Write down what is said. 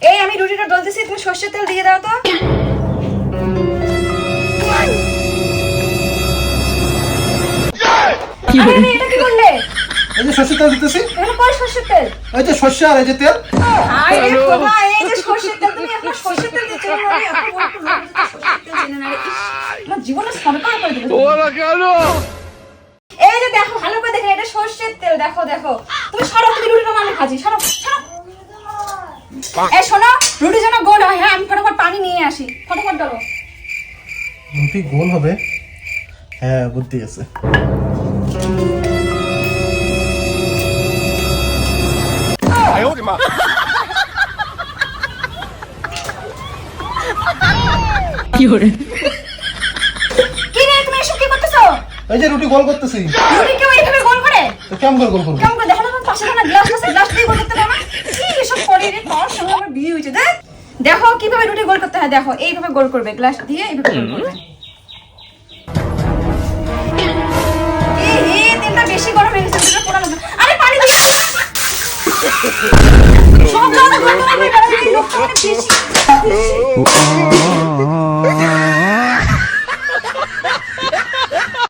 এই আমি রুটিটা ডলতেছি, তুমি সরষের তেল দিয়ে দাও তো। আরে এটা কি করলে? এই যে সরষের তেল দিতেছি। এটা কই সরষের তেল? এই যে সরষে আর এই যে তেল। আরে বাবা, এই যে সরষের তেল, তুমি এখন সরষের তেল দিচ্ছ না? আমি এখন বলতে সরষের তেল চেনে না রে। আমার জীবনে সরকার করে দিল। ওরা কেন? এই যে দেখো, ভালো করে দেখো, এটা সরষের তেল। দেখো দেখো, তুমি সরো, তুমি রুটিটা মানে ভাজি, সরো সরো। এই শোনো, রুটি যেন গোল হয়। হ্যাঁ, আমি ফটাফট পানি নিয়ে আসি, ফটাফট ডলো। রুটি গোল হবে? হ্যাঁ, বুদ্ধি আছে। কি রে, তুমি এসব কি করতেছো? এই যে রুটি গোল করতেছি। রুটি কেউ এইভাবে গোল করে? তো কেমন করে গোল করবো? কেমন করে? দেখো না, তোমার পাশে না গ্লাস আছে, গ্লাস দিয়ে গোল করতে হবে। আমার কি এসব করে রে? তোর সঙ্গে আমার বিয়ে হয়েছে। দেখ দেখো কিভাবে রুটি গোল করতে হয়। দেখো এইভাবে গোল করবে, গ্লাস দিয়ে এইভাবে গোল করবে। তেলটা বেশি গরম হয়ে গেছে, তেলটা পোড়া লাগবে। আরে পানি দিয়ে সব জায়গা গরম হয়ে গেল, এই লোকটা অনেক বেশি